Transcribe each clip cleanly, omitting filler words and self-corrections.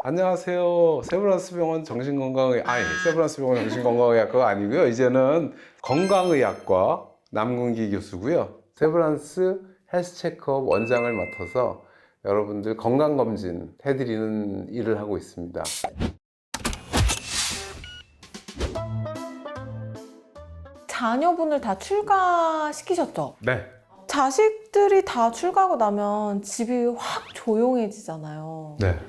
안녕하세요. 세브란스 병원 정신건강의 세브란스 병원 정신건강의학과가 아니고요. 이제는 건강의학과 남궁기 교수고요. 세브란스 헬스 체크업 원장을 맡아서 여러분들 건강검진 해드리는 일을 하고 있습니다. 자녀분을 다 출가시키셨죠? 네. 자식들이 다 출가하고 나면 집이 확 조용해지잖아요. 네.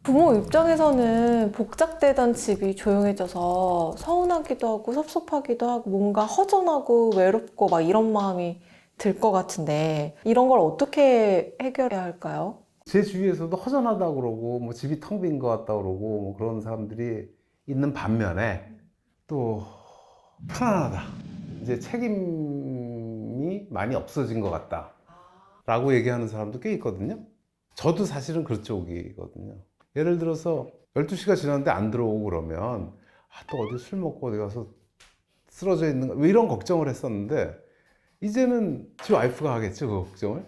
부모 입장에서는 복작되던 집이 조용해져서 서운하기도 하고 섭섭하기도 하고 뭔가 허전하고 외롭고 막 이런 마음이 들 것 같은데 이런 걸 어떻게 해결해야 할까요? 제 주위에서도 허전하다고 그러고 뭐 집이 텅 빈 것 같다 그러고 뭐 그런 사람들이 있는 반면에 또 편안하다. 이제 책임이 많이 없어진 것 같다. 라고 얘기하는 사람도 꽤 있거든요. 저도 사실은 그쪽이거든요. 예를 들어서 12시가 지났는데 안 들어오고 그러면 또 어디 술 먹고 어디 가서 쓰러져 있는 거 이런 걱정을 했었는데 이제는 지 와이프가 하겠죠, 그 걱정을.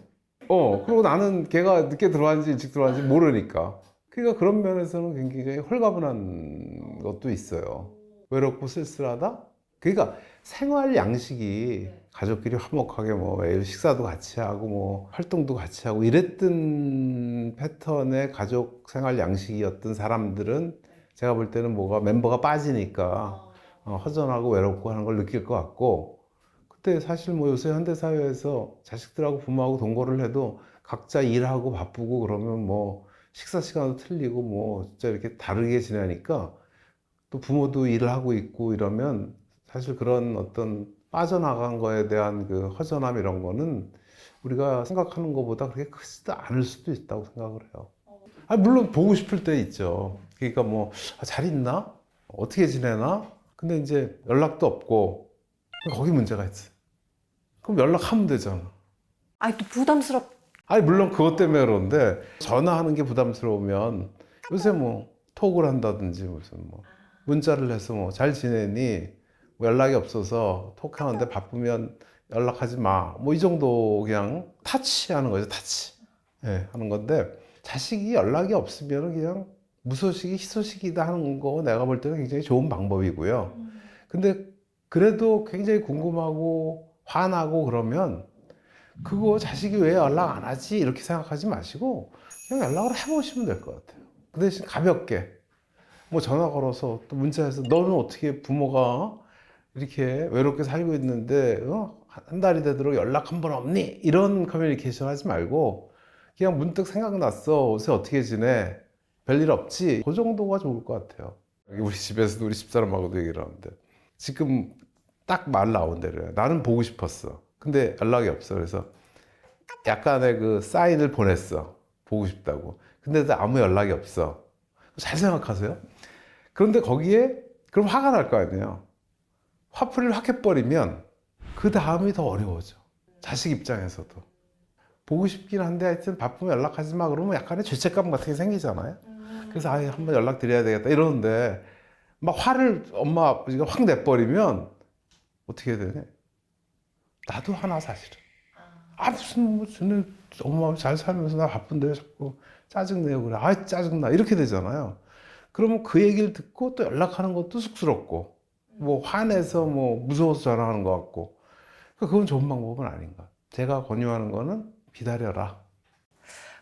그리고 나는 걔가 늦게 들어왔는지 일찍 들어왔는지 모르니까. 그러니까 그런 면에서는 굉장히 홀가분한 것도 있어요. 외롭고 쓸쓸하다? 그러니까 생활 양식이 가족끼리 화목하게 뭐 매일 식사도 같이 하고 뭐 활동도 같이 하고 이랬던 패턴의 가족 생활 양식이었던 사람들은 제가 볼 때는 멤버가 빠지니까 허전하고 외롭고 하는 걸 느낄 것 같고, 그때 사실 뭐 요새 현대사회에서 자식들하고 부모하고 동거를 해도 각자 일하고 바쁘고 그러면 뭐 식사 시간도 틀리고 뭐 진짜 이렇게 다르게 지내니까 또 부모도 일을 하고 있고 이러면 사실 그런 어떤 빠져나간 거에 대한 그 허전함 이런 거는 우리가 생각하는 것보다 그렇게 크지도 않을 수도 있다고 생각을 해요. 물론 보고 싶을 때 있죠. 그러니까 뭐 잘 있나? 어떻게 지내나? 근데 이제 연락도 없고 거기 문제가 있어. 그럼 연락하면 되잖아. 또 부담스럽. 물론 그것 때문에 그런데 전화하는 게 부담스러우면 요새 뭐 톡을 한다든지 무슨 뭐 문자를 해서 뭐 잘 지내니? 뭐 연락이 없어서 톡하는데 바쁘면 연락하지 마. 뭐 이 정도 그냥 타치하는 거죠, 타치. 예, 하는 건데 자식이 연락이 없으면 그냥 무소식이 희소식이다 하는 거 내가 볼 때는 굉장히 좋은 방법이고요. 근데 그래도 굉장히 궁금하고 화나고 그러면 그거 자식이 왜 연락 안 하지? 이렇게 생각하지 마시고 그냥 연락을 해보시면 될 것 같아요. 그 대신 가볍게 뭐 전화 걸어서 또 문자해서 너는 어떻게 부모가 이렇게 외롭게 살고 있는데 한 달이 되도록 연락 한 번 없니? 이런 커뮤니케이션 하지 말고 그냥 문득 생각났어. 요새 어떻게 지내? 별일 없지? 그 정도가 좋을 것 같아요. 우리 집에서도 우리 집사람하고도 얘기를 하는데 지금 딱 말 나온 대로요. 나는 보고 싶었어. 근데 연락이 없어. 그래서 약간의 그 사인을 보냈어. 보고 싶다고. 근데 아무 연락이 없어. 잘 생각하세요. 그런데 거기에 그럼 화가 날 거 아니에요. 화풀이를 확 해버리면 그 다음이 더 어려워져. 자식 입장에서도. 보고 싶긴 한데 하여튼 바쁘면 연락하지 마 그러면 약간의 죄책감 같은 게 생기잖아요. 그래서 한번 연락드려야 되겠다 이러는데 막 화를 엄마 아버지가 확 내버리면 어떻게 해야 되냐. 나도 화나 사실은. 무슨 엄마 아버지 잘 살면서 나 바쁜데 왜 자꾸 짜증내요 그래. 짜증나 이렇게 되잖아요. 그러면 그 얘기를 듣고 또 연락하는 것도 쑥스럽고 뭐 화내서 뭐 무서워서 전화하는 것 같고 그건 좋은 방법은 아닌가. 제가 권유하는 거는 기다려라.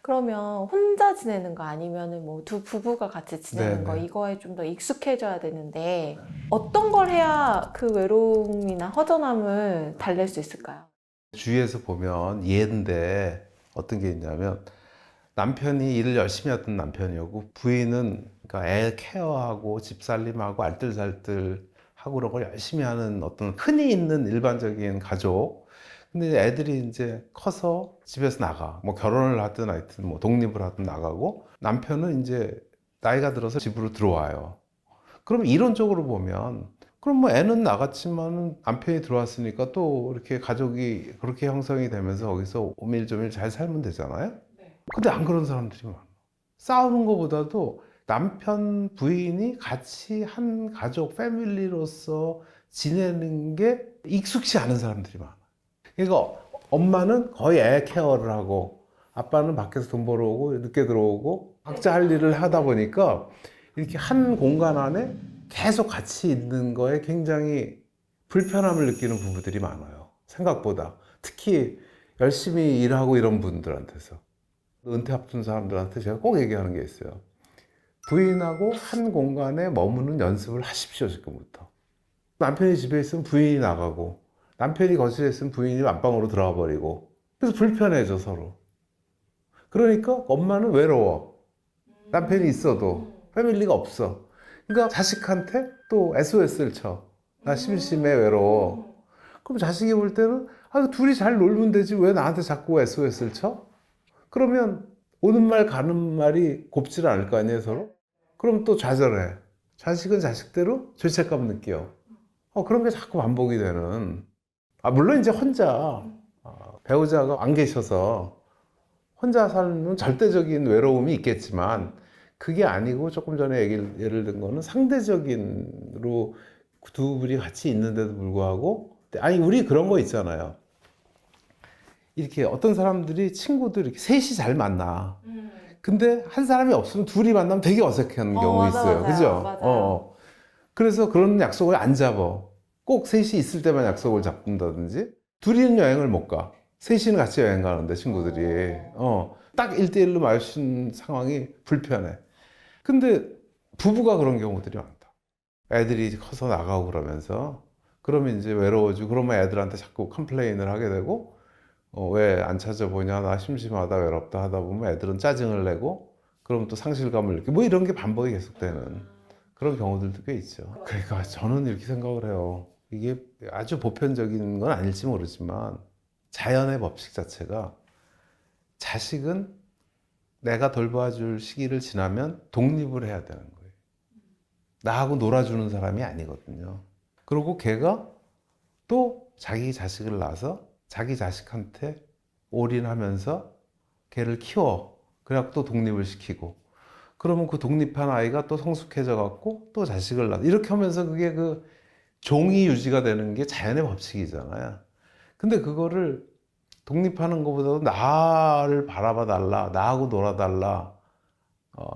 그러면 혼자 지내는 거 아니면은 뭐 두 부부가 같이 지내는 거 네네. 이거에 좀 더 익숙해져야 되는데 어떤 걸 해야 그 외로움이나 허전함을 달랠 수 있을까요? 주위에서 보면 예인데 어떤 게 있냐면 남편이 일을 열심히 하던 남편이었고 부인은 그러니까 애 케어하고 집살림하고 알뜰살뜰 하고 그런 걸 열심히 하는 어떤 흔히 있는 일반적인 가족. 근데 애들이 이제 커서 집에서 나가. 뭐 결혼을 하든 하여튼 뭐 독립을 하든 나가고 남편은 이제 나이가 들어서 집으로 들어와요. 그럼 이론적으로 보면 그럼 뭐 애는 나갔지만 남편이 들어왔으니까 또 이렇게 가족이 그렇게 형성이 되면서 거기서 오밀조밀 잘 살면 되잖아요. 근데 안 그런 사람들이 많아. 싸우는 것보다도 남편 부인이 같이 한 가족 패밀리로서 지내는 게 익숙치 않은 사람들이 많아. 그러니까 엄마는 거의 애 케어를 하고 아빠는 밖에서 돈 벌어 오고 늦게 들어오고 각자 할 일을 하다 보니까 이렇게 한 공간 안에 계속 같이 있는 거에 굉장히 불편함을 느끼는 부부들이 많아요. 생각보다. 특히 열심히 일하고 이런 분들한테서. 은퇴 앞둔 사람들한테 제가 꼭 얘기하는 게 있어요. 부인하고 한 공간에 머무는 연습을 하십시오, 지금부터. 남편이 집에 있으면 부인이 나가고, 남편이 거실에 있으면 부인이 안방으로 들어가 버리고, 그래서 불편해져, 서로. 그러니까 엄마는 외로워. 남편이 있어도 패밀리가 없어. 그러니까 자식한테 또 SOS를 쳐. 나 심심해, 외로워. 그럼 자식이 볼 때는 둘이 잘 놀면 되지 왜 나한테 자꾸 SOS를 쳐? 그러면 오는 말 가는 말이 곱질 않을 거 아니에요, 서로? 그럼 또 좌절해. 자식은 자식대로 죄책감 느껴. 그런 게 자꾸 반복이 되는. 물론 이제 혼자 배우자가 안 계셔서 혼자 사는 절대적인 외로움이 있겠지만 그게 아니고 조금 전에 예를 든 거는 상대적인으로 두 분이 같이 있는데도 불구하고 우리 그런 거 있잖아요. 이렇게 어떤 사람들이 친구들 이렇게 셋이 잘 만나. 근데 한 사람이 없으면 둘이 만나면 되게 어색한 경우 맞아, 있어요. 맞아요. 그죠? 맞아요. 그래서 그런 약속을 안 잡아. 꼭 셋이 있을 때만 약속을 잡는다든지. 둘이는 여행을 못 가. 셋이는 같이 여행 가는데 친구들이. 딱 1대1로 마주친 상황이 불편해. 근데 부부가 그런 경우들이 많다. 애들이 커서 나가고 그러면서 그러면 이제 외로워지고 그러면 애들한테 자꾸 컴플레인을 하게 되고 왜 안 찾아보냐 나 심심하다 외롭다 하다 보면 애들은 짜증을 내고 그럼 또 상실감을 느끼고 뭐 이런 게 반복이 계속되는 그런 경우들도 꽤 있죠. 그러니까 저는 이렇게 생각을 해요. 이게 아주 보편적인 건 아닐지 모르지만 자연의 법칙 자체가 자식은 내가 돌봐줄 시기를 지나면 독립을 해야 되는 거예요. 나하고 놀아주는 사람이 아니거든요. 그리고 걔가 또 자기 자식을 낳아서 자기 자식한테 올인하면서 걔를 키워. 그래갖고 또 독립을 시키고. 그러면 그 독립한 아이가 또 성숙해져 갖고 또 자식을 낳아. 이렇게 하면서 그게 그 종이 유지가 되는 게 자연의 법칙이잖아요. 근데 그거를 독립하는 것보다도 나를 바라봐 달라, 나하고 놀아달라,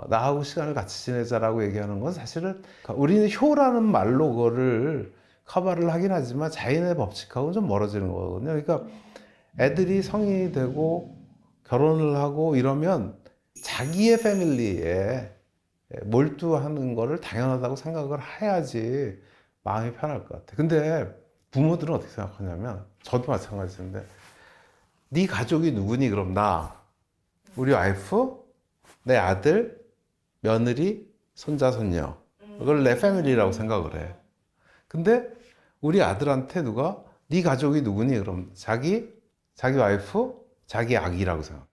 나하고 시간을 같이 지내자라고 얘기하는 건 사실은 우리는 효라는 말로 그거를 커버를 하긴 하지만 자연의 법칙하고는 좀 멀어지는 거거든요. 그러니까 애들이 성인이 되고 결혼을 하고 이러면 자기의 패밀리에 몰두하는 거를 당연하다고 생각을 해야지 마음이 편할 것 같아. 근데 부모들은 어떻게 생각하냐면 저도 마찬가지인데 네 가족이 누구니? 그럼 나, 우리 와이프, 내 아들, 며느리, 손자, 손녀 이걸 내 패밀리라고 생각을 해. 근데 우리 아들한테 누가 네 가족이 누구니? 그럼 자기 와이프, 자기 아기라고 생각해.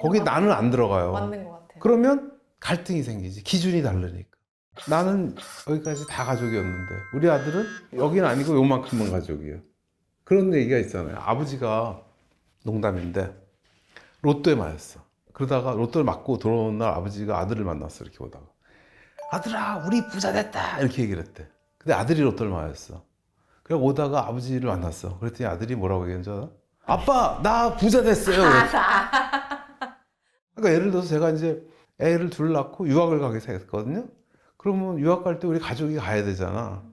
거기 나는 안 들어가요. 맞는 것 같아요. 그러면 갈등이 생기지. 기준이 다르니까. 나는 여기까지 다 가족이었는데 우리 아들은 여긴 아니고 요만큼만 가족이에요. 그런 얘기가 있잖아요. 아버지가 농담인데 로또에 맞았어. 그러다가 로또를 맞고 들어오는 날 아버지가 아들을 만났어. 이렇게 오다가 아들아 우리 부자 됐다 이렇게 얘기를 했대. 근데 아들이 로또를 맞았어. 그래 오다가 아버지를 만났어. 그랬더니 아들이 뭐라고 얘기했는지 알아? 아빠 나 부자 됐어요. 그러니까 예를 들어서 제가 이제 애를 둘 낳고 유학을 가게 됐거든요. 그러면 유학 갈 때 우리 가족이 가야 되잖아.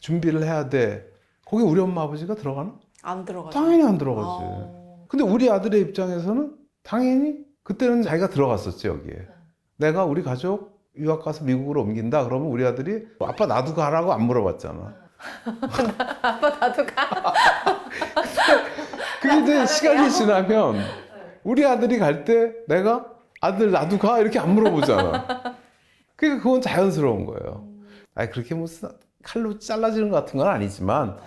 준비를 해야 돼. 거기 우리 엄마 아버지가 들어가나? 안 들어가죠. 당연히 안 들어가지. 근데 우리 아들의 입장에서는 당연히 그때는 자기가 들어갔었지 여기에. 내가 우리 가족 유학 가서 미국으로 옮긴다 그러면 우리 아들이 아빠 나도 가라고 안 물어봤잖아. 아빠 나도 가. 그게 이제 시간이 지나면 우리 아들이 갈 때 내가 아들 나도 가 이렇게 안 물어보잖아. 그러니까 그건 자연스러운 거예요. 아니 그렇게 무슨 칼로 잘라지는 것 같은 건 아니지만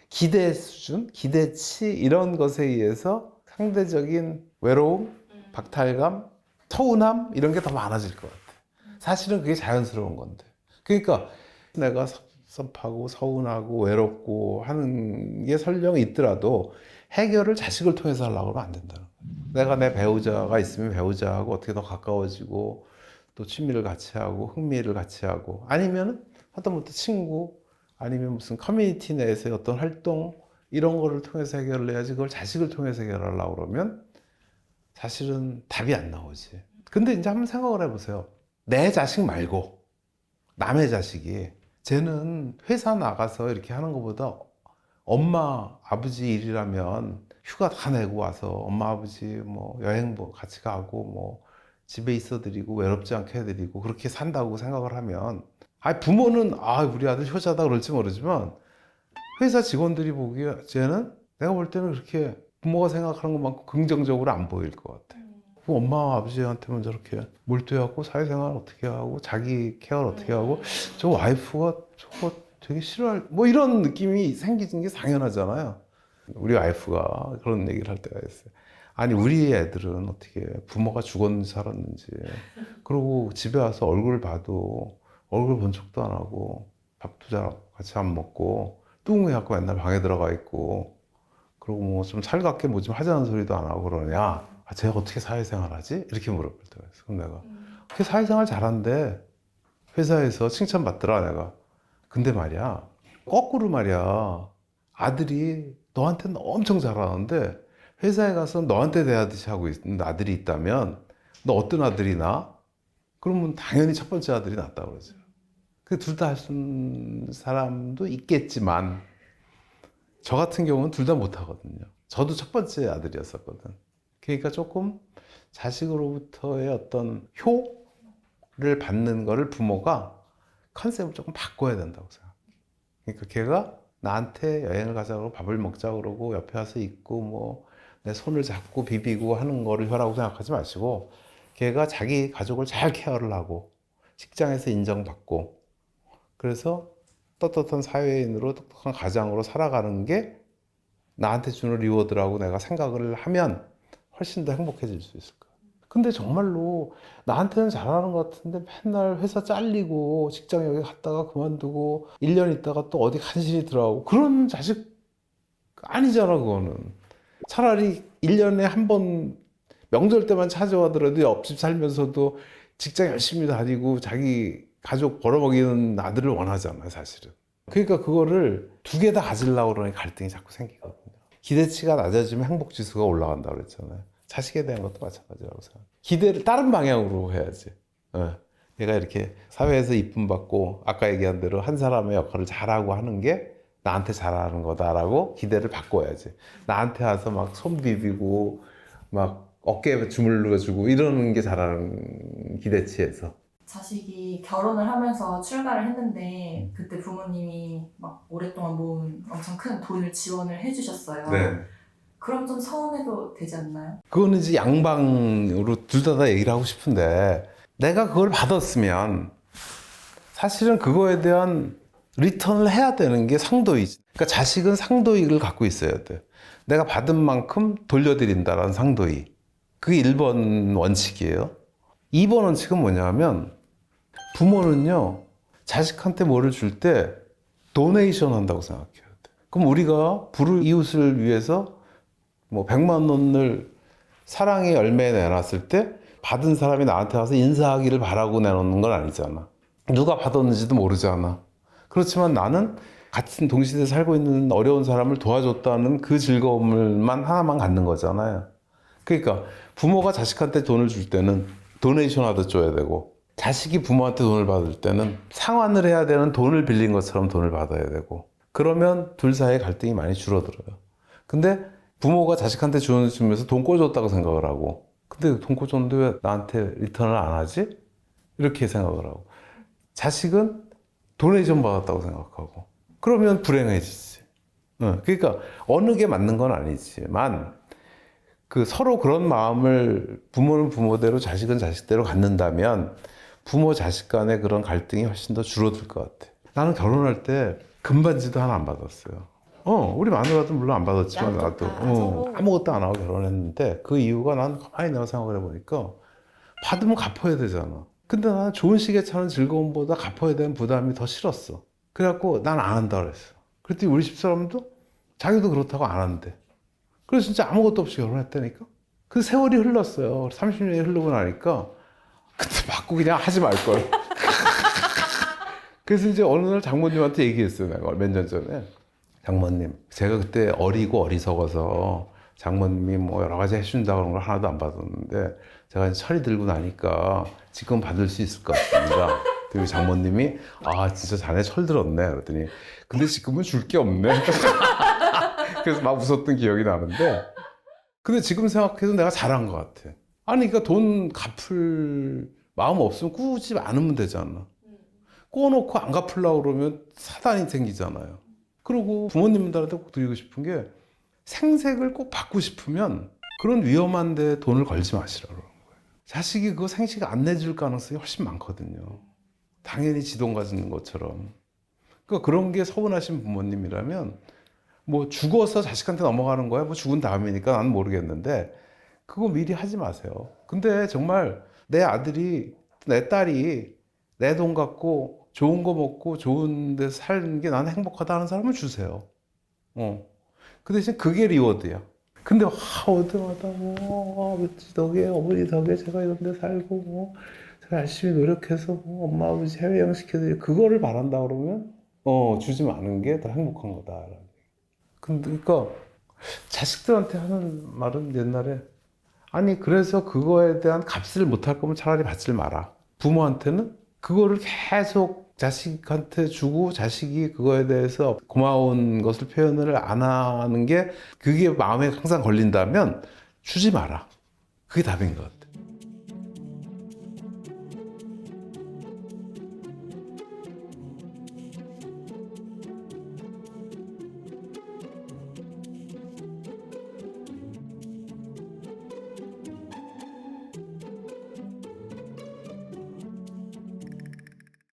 기대 수준, 기대치 이런 것에 의해서 상대적인 외로움, 박탈감, 서운함 이런 게 더 많아질 것 같아. 사실은 그게 자연스러운 건데. 그러니까 내가 섭섭하고 서운하고 외롭고 하는 게 설령 있더라도 해결을 자식을 통해서 하려고 하면 안 된다는 거예요. 내가 내 배우자가 있으면 배우자하고 어떻게 더 가까워지고 또 취미를 같이 하고 흥미를 같이 하고 아니면 하다못해 친구 아니면 무슨 커뮤니티 내에서의 어떤 활동 이런 거를 통해서 해결을 해야지 그걸 자식을 통해서 해결하려고 그러면 사실은 답이 안 나오지. 근데 이제 한번 생각을 해보세요. 내 자식 말고 남의 자식이 쟤는 회사 나가서 이렇게 하는 것보다 엄마 아버지 일이라면 휴가 다 내고 와서 엄마 아버지 뭐 여행 뭐 같이 가고 뭐 집에 있어 드리고 외롭지 않게 해드리고 그렇게 산다고 생각을 하면 부모는 우리 아들 효자다 그럴지 모르지만 회사 직원들이 보기에 쟤는 내가 볼 때는 그렇게 부모가 생각하는 것만큼 긍정적으로 안 보일 것 같아. 엄마 아버지한테만 저렇게 몰두해갖고 사회생활 어떻게 하고 자기 케어를 어떻게 하고 저 와이프가 저거 되게 싫어할 뭐 이런 느낌이 생기는 게 당연하잖아요. 우리 와이프가 그런 얘기를 할 때가 있어요. 아니 우리 애들은 어떻게 부모가 죽었는지 살았는지 그리고 집에 와서 얼굴 봐도 얼굴 본 척도 안 하고 밥도 잘 같이 안 먹고 뚱해갖고 맨날 방에 들어가 있고 그리고 뭐 좀 살갑게 뭐 좀 하자는 소리도 안 하고 그러냐. 쟤가 어떻게 사회생활 하지? 이렇게 물어볼 때가 있어. 그럼 내가 그게 사회생활 잘한대. 회사에서 칭찬받더라 내가. 근데 말이야 거꾸로 말이야 아들이 너한테는 엄청 잘하는데 회사에 가서 너한테 대하듯이 하고 있는 아들이 있다면 너 어떤 아들이 나? 그러면 당연히 첫 번째 아들이 낫다 그러죠. 그 둘 다 할 수 있는 사람도 있겠지만 저 같은 경우는 둘 다 못하거든요. 저도 첫 번째 아들이었었거든. 그러니까 조금 자식으로부터의 어떤 효를 받는 거를 부모가 컨셉을 조금 바꿔야 된다고 생각해요. 그러니까 걔가 나한테 여행을 가자 그러고 밥을 먹자 그러고 옆에 와서 있고 뭐 내 손을 잡고 비비고 하는 거를 효라고 생각하지 마시고 걔가 자기 가족을 잘 케어를 하고 직장에서 인정받고 그래서 떳떳한 사회인으로 똑똑한 가장으로 살아가는 게 나한테 주는 리워드라고 내가 생각을 하면 훨씬 더 행복해질 수 있을 거야. 근데 정말로 나한테는 잘하는 것 같은데 맨날 회사 잘리고 직장 여기 갔다가 그만두고 1년 있다가 또 어디 간신히 들어가고 그런 자식 아니잖아 그거는. 차라리 1년에 한 번 명절 때만 찾아와더라도 옆집 살면서도 직장 열심히 다니고 자기 가족 벌어먹이는 아들을 원하잖아 사실은. 그러니까 그거를 두 개 다 가지려고 그러니 갈등이 자꾸 생기거든요. 기대치가 낮아지면 행복지수가 올라간다고 그랬잖아요. 자식에 대한 것도 마찬가지라고 생각해요. 기대를 다른 방향으로 해야지. 얘가 이렇게 사회에서 이쁨 받고 아까 얘기한 대로 한 사람의 역할을 잘하고 하는 게 나한테 잘하는 거다라고 기대를 바꿔야지. 나한테 와서 막 손 비비고 막 어깨에 주물러주고 이러는 게 잘하는 기대치에서. 자식이 결혼을 하면서 출가를 했는데 그때 부모님이 막 오랫동안 모은 엄청 큰 돈을 지원을 해주셨어요. 그럼 좀 서운해도 되지 않나요? 그거는 이제 양방으로 둘 다 얘기를 하고 싶은데 내가 그걸 받았으면 사실은 그거에 대한 리턴을 해야 되는 게 상도이지. 그러니까 자식은 상도익을 갖고 있어야 돼. 내가 받은 만큼 돌려드린다라는 상도익. 그게 1번 원칙이에요. 2번 원칙은 뭐냐면 부모는요 자식한테 뭐를 줄 때 도네이션 한다고 생각해야 돼. 그럼 우리가 불우이웃을 위해서 뭐 100만 원을 사랑의 열매에 내놨을 때 받은 사람이 나한테 와서 인사하기를 바라고 내놓는 건 아니잖아. 누가 받았는지도 모르잖아. 그렇지만 나는 같은 동시대에 살고 있는 어려운 사람을 도와줬다는 그 즐거움만 하나만 갖는 거잖아요. 그러니까 부모가 자식한테 돈을 줄 때는 도네이션 하듯 줘야 되고 자식이 부모한테 돈을 받을 때는 상환을 해야 되는 돈을 빌린 것처럼 돈을 받아야 되고 그러면 둘 사이의 갈등이 많이 줄어들어요. 근데 부모가 자식한테 주면서 돈 꿔줬다고 생각을 하고 근데 돈 꿔줬는데 왜 나한테 리턴을 안 하지? 이렇게 생각을 하고 자식은 도네이션 받았다고 생각하고 그러면 불행해지지. 그러니까 어느 게 맞는 건 아니지만 그 서로 그런 마음을 부모는 부모대로 자식은 자식대로 갖는다면 부모 자식 간의 그런 갈등이 훨씬 더 줄어들 것 같아. 나는 결혼할 때 금반지도 하나 안 받았어요. 우리 마누라도 물론 안 받았지만 나도 아무것도 안 하고 결혼했는데 그 이유가 난 가만히 내가 생각을 해보니까 받으면 갚아야 되잖아. 근데 나는 좋은 시계 차는 즐거움보다 갚아야 되는 부담이 더 싫었어. 그래갖고 난 안 한다 그랬어. 그랬더니 우리 집사람도 자기도 그렇다고 안 한대. 그래서 진짜 아무것도 없이 결혼했다니까. 그 세월이 흘렀어요. 30년이 흐르고 나니까 그때 받고 그냥 하지 말걸. 그래서 이제 어느 날 장모님한테 얘기했어요. 내가 몇 년 전에. 장모님, 제가 그때 어리고 어리석어서 장모님이 뭐 여러 가지 해준다고 그런 걸 하나도 안 받았는데 제가 이제 철이 들고 나니까 지금 받을 수 있을 것 같습니다. 그리고 장모님이 아 진짜 자네 철 들었네 그랬더니 근데 지금은 줄 게 없네. 그래서 막 웃었던 기억이 나는데 근데 지금 생각해도 내가 잘한 것 같아. 아니 그러니까 돈 갚을 마음 없으면 꾸지 않으면 되잖아. 꾸어놓고 안 갚으려고 그러면 사단이 생기잖아요. 그리고 부모님들한테 꼭 드리고 싶은 게 생색을 꼭 받고 싶으면 그런 위험한 데 돈을 걸지 마시라고 그러는 거예요. 자식이 그거 생식 안 내줄 가능성이 훨씬 많거든요. 당연히 지 돈 가지는 것처럼. 그러니까 그런 게 서운하신 부모님이라면 뭐 죽어서 자식한테 넘어가는 거야? 뭐 죽은 다음이니까 나는 모르겠는데 그거 미리 하지 마세요. 근데 정말 내 아들이, 내 딸이 내 돈 갖고 좋은 거 먹고 좋은 데 사는 게 나는 행복하다 하는 사람은 주세요. 그 대신 그게 리워드야. 근데 어떠하다 아버지 덕에 어머니 덕에 제가 이런 데 살고 제가 열심히 노력해서 엄마 아버지 해외여행 시켜드리고 그거를 바란다 그러면 주지 않은 게 더 행복한 거다. 그러니까 자식들한테 하는 말은 옛날에 아니 그래서 그거에 대한 값을 못할 거면 차라리 받질 마라. 부모한테는 그거를 계속 자식한테 주고 자식이 그거에 대해서 고마운 것을 표현을 안 하는 게 그게 마음에 항상 걸린다면 주지 마라. 그게 답인 것 같아.